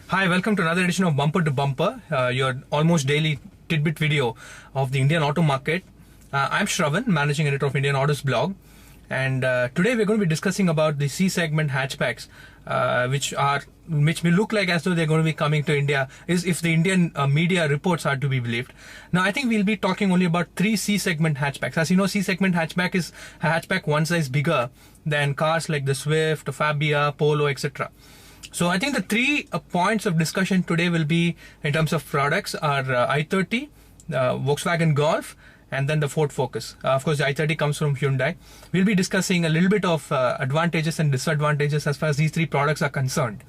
Hi, welcome to another edition of Bumper to Bumper, your almost daily tidbit video of the Indian auto market. I'm Shravan, managing editor of Indian Autos blog, and today we're going to be discussing about the C segment hatchbacks, which may look like as though they're going to be coming to India, if the Indian media reports are to be believed. Now, I think we'll be talking only about 3 C segment hatchbacks. As you know, C segment hatchback is a hatchback one size bigger than cars like the Swift, Fabia, Polo, etc. So I think the 3 points of discussion today will be, in terms of products, are i30, Volkswagen Golf, and then the Ford Focus. Of course, the i30 comes from Hyundai. We'll be discussing a little bit of advantages and disadvantages as far as these 3 products are concerned.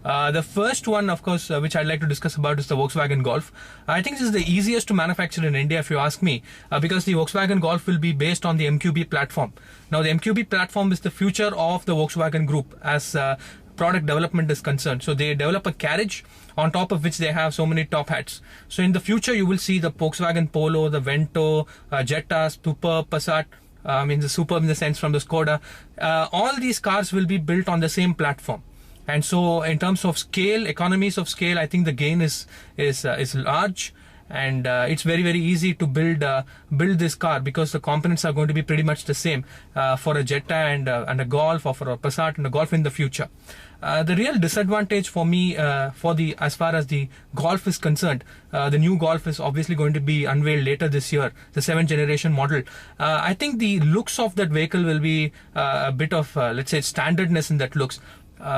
The first one, of course, which I'd like to discuss about is the Volkswagen Golf. I think this is the easiest to manufacture in India, if you ask me, because the Volkswagen Golf will be based on the MQB platform. Now, the MQB platform is the future of the Volkswagen Group as product development is concerned. So they develop a carriage on top of which they have so many top hats. So in the future, you will see the Volkswagen Polo, the Vento, Jetta, Superb, Passat, the Superb in the sense from the Skoda. All these cars will be built on the same platform. And so in terms of scale, economies of scale, I think the gain is large. And it's very, very easy to build this car because the components are going to be pretty much the same for a Jetta and a Golf, or for a Passat and a Golf in the future. The real disadvantage for me, as far as the Golf is concerned, the new Golf is obviously going to be unveiled later this year, the 7th generation model. I think the looks of that vehicle will be a bit of, let's say, standardness in that looks.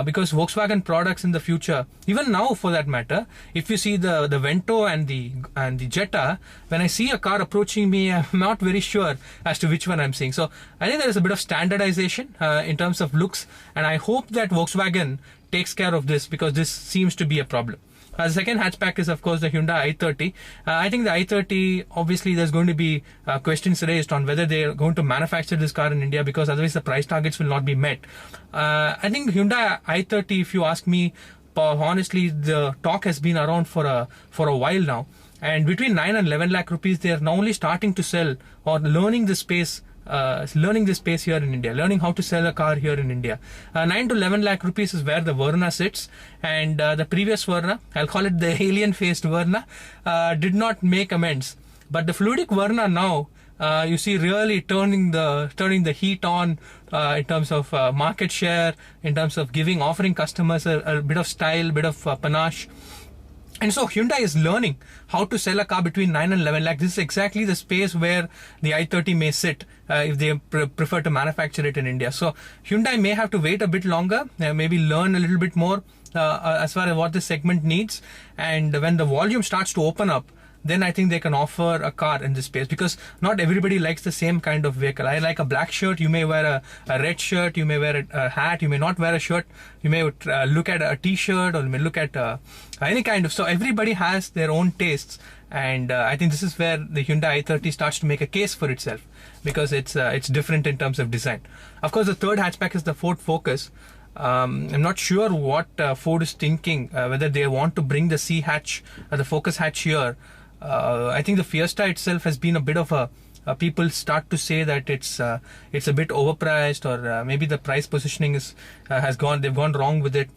Because Volkswagen products in the future, even now for that matter, if you see the Vento and the Jetta, when I see a car approaching me, I'm not very sure as to which one I'm seeing. So I think there is a bit of standardization in terms of looks, and I hope that Volkswagen takes care of this, because this seems to be a problem. The second hatchback is, of course, the Hyundai i30. I think the i30, obviously, there's going to be questions raised on whether they're going to manufacture this car in India, because otherwise the price targets will not be met. I think Hyundai i30, if you ask me, honestly, the talk has been around for a while now. And between 9 and 11 lakh rupees, they are now only starting to sell or learning the space. Learning this space here in India, learning how to sell a car here in India. 9 to 11 lakh rupees is where the Verna sits, and the previous Verna, I'll call it the alien-faced Verna, did not make amends. But the fluidic Verna now, you see, really turning the heat on in terms of market share, in terms of offering customers a bit of style, bit of panache. And so Hyundai is learning how to sell a car between 9 and 11 lakh. This is exactly the space where the i30 may sit if they prefer to manufacture it in India. So Hyundai may have to wait a bit longer, maybe learn a little bit more as far as what this segment needs. And when the volume starts to open up, then I think they can offer a car in this space, because not everybody likes the same kind of vehicle. I like a black shirt, you may wear a red shirt, you may wear a hat, you may not wear a shirt, you may look at a t-shirt, or you may look at any kind of, so everybody has their own tastes. And I think this is where the Hyundai i30 starts to make a case for itself, because it's different in terms of design. Of course, the third hatchback is the Ford Focus. I'm not sure what Ford is thinking, whether they want to bring the C hatch, the Focus hatch here. I think the Fiesta itself has been a bit of people start to say that it's a bit overpriced, or maybe the price positioning they've gone wrong with it.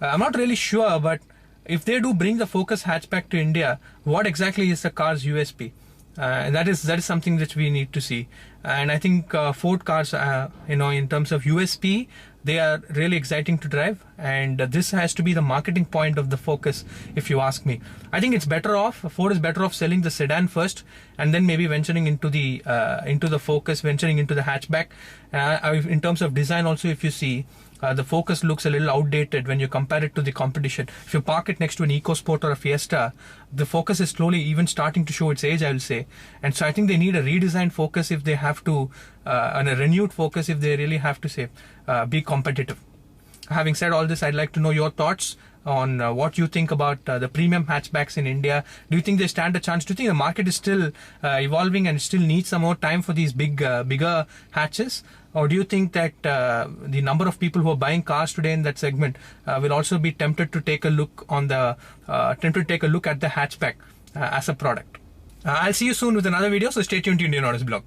I'm not really sure, but if they do bring the Focus hatchback to India, what exactly is the car's USP? That is something that we need to see. And I think Ford cars, in terms of USP, they are really exciting to drive, and this has to be the marketing point of the Focus, if you ask me. I think Ford is better off selling the sedan first, and then maybe venturing into the Focus, venturing into the hatchback. In terms of design also, if you see, the Focus looks a little outdated when you compare it to the competition. If you park it next to an EcoSport or a Fiesta, the Focus is slowly even starting to show its age, I will say. And so I think they need a redesigned Focus if they have to, and a renewed Focus if they really have to be competitive. Having said all this, I'd like to know your thoughts on what you think about the premium hatchbacks in India. Do you think they stand a chance? Do you think the market is still evolving and still needs some more time for these bigger hatches? Or do you think that the number of people who are buying cars today in that segment will also be tempted to take a look at the hatchback as a product? I'll see you soon with another video, so stay tuned to Indian Autos blog.